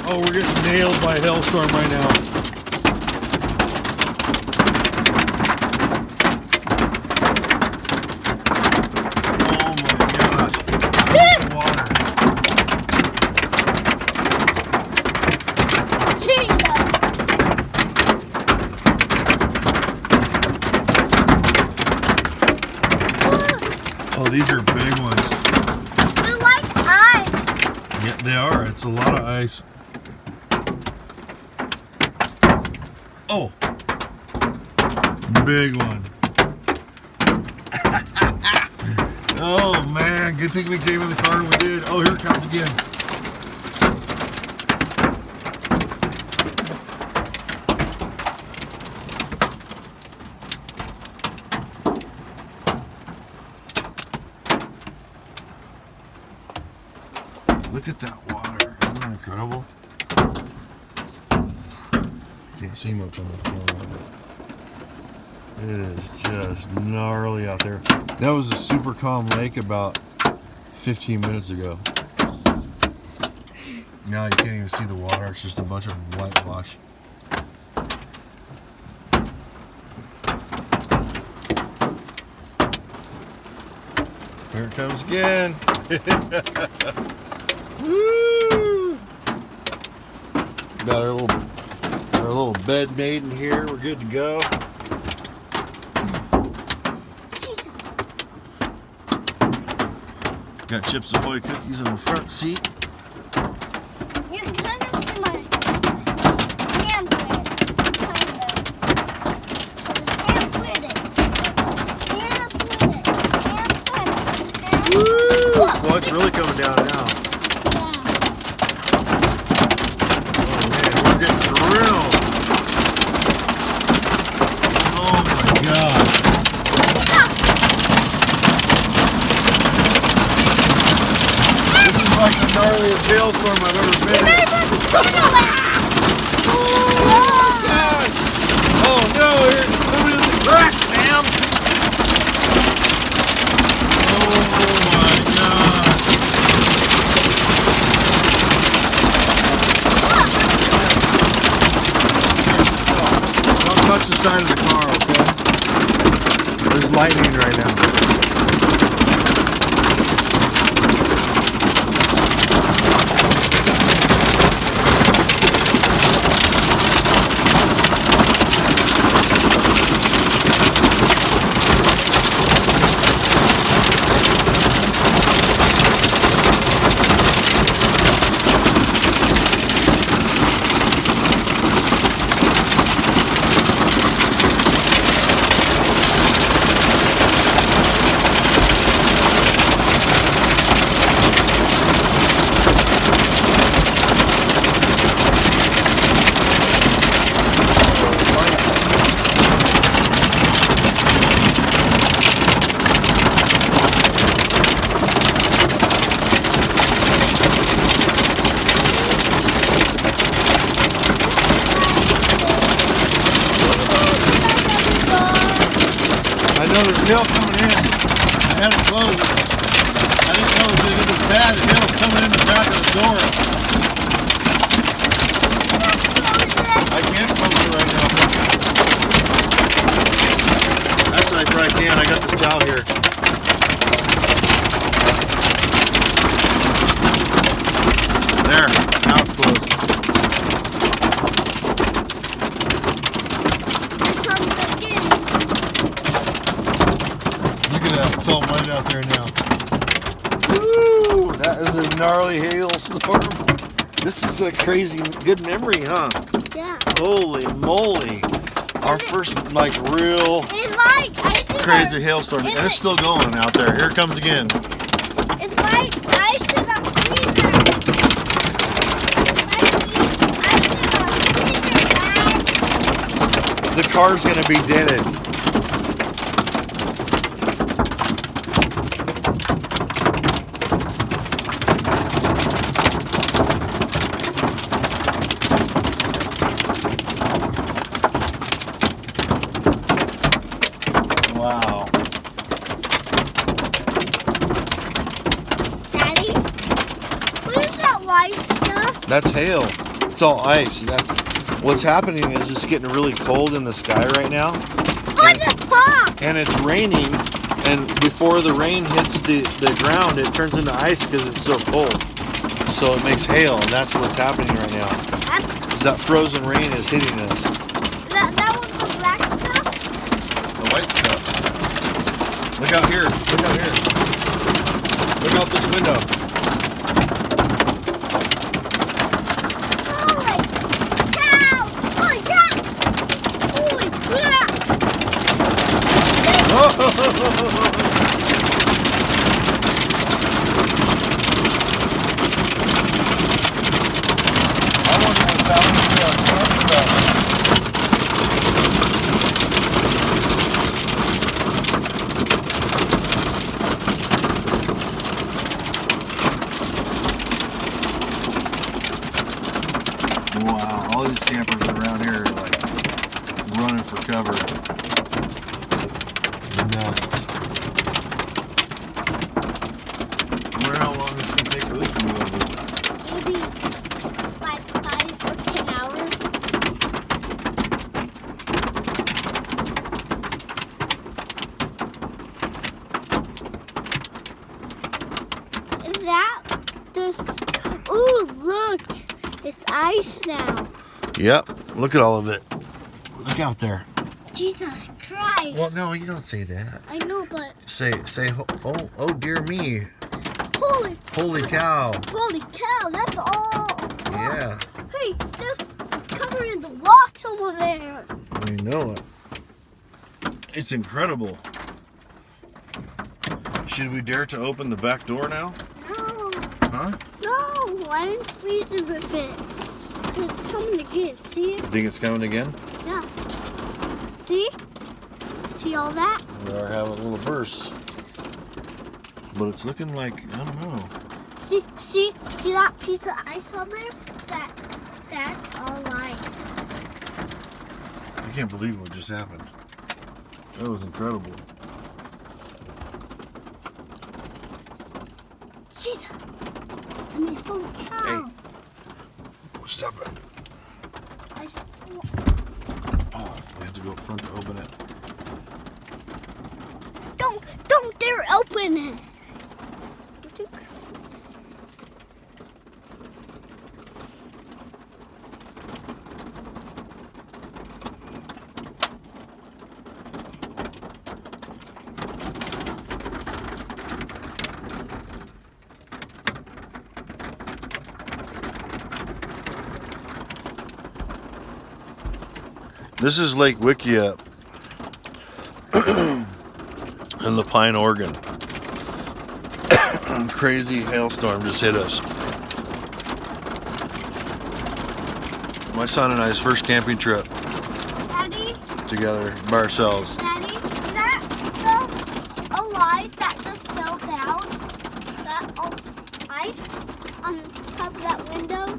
Oh, we're getting nailed by a hailstorm right now. Oh my gosh. Water. Oh, these are big ones. They're like ice. Yeah, they are. It's a lot of ice. Oh, big one. Oh man, good thing we came in the car when we did. Oh, here it comes again. Look at that water. Isn't that incredible? Can't see much on the camera. It is just gnarly out there. That was a super calm lake about 15 minutes ago. Now you can't even see the water. It's just a bunch of whitewash. Here it comes again. Woo! Got our little bed made in here. We're good to go. Got Chips Ahoy cookies in the front seat. You can kind of see my hand with it. Kind of. Hand with it. Hand with it. Hand with it. Woo! Well, it's really coming down now. Oh man, we're getting drilled. Oh my god. This is like the gnarliest hailstorm I've ever been in. Oh god! Oh no, it's coming in the crack, Sam! Oh my god! Don't touch the side of the car, okay? There's lightning right now. There's hail coming in. I had it closed. I didn't know that it was bad. The hail's coming in the back of the door. I can't close it right now. That's like right I can. I got this towel here. There. Now it's closed. It's all mud out there now. Woo! That is a gnarly hailstorm. This is a crazy good memory, huh? Yeah. Holy moly. Our first real crazy hailstorm. And it's still going out there. Here it comes again. It's like ice in a freezer. The car's gonna be dented. Wow. Daddy, what That's hail. It's all ice. That's what's happening is it's getting really cold in the sky right now. I just popped. And it's raining, and before the rain hits the ground, it turns into ice because it's so cold. So it makes hail, and that's what's happening right now. Is that frozen rain is hitting us. That was the black stuff? The white stuff. Look out here. Look out here. Look out this window. Holy cow! Holy cow! Holy crap! I wonder what's happening to our car stuff. Wow, all these campers around here are like running for cover. Nuts. I wonder how long it's gonna take for this to move over. Maybe like 5 or 10 hours. Is that this? Ooh, look! It's ice now. Yep, look at all of it. Look out there. Jesus Christ! Well, no, you don't say that. I know, but Say, oh dear me. holy Cow. cow! That's all. Yeah, Hey, that's covered in the rocks over there. I know it. It's incredible. Should we dare to open the back door now? No, Huh? no! I'm freezing with it. It's coming again. See it? Think it's coming again? Yeah. See? See all that? We are having little bursts. But it's looking like, I don't know. See that piece of ice on there? That's all ice. I can't believe what just happened. That was incredible. Jesus! I mean, holy cow! Hey. Stop it. Oh, we have to go up front to open it. Don't dare open it! This is Lake Wikiup in La Pine, Oregon. Crazy hailstorm just hit us. My son and I's first camping trip Daddy? together by ourselves. Daddy, is that stuff alive that just fell down? That ice on top of that window?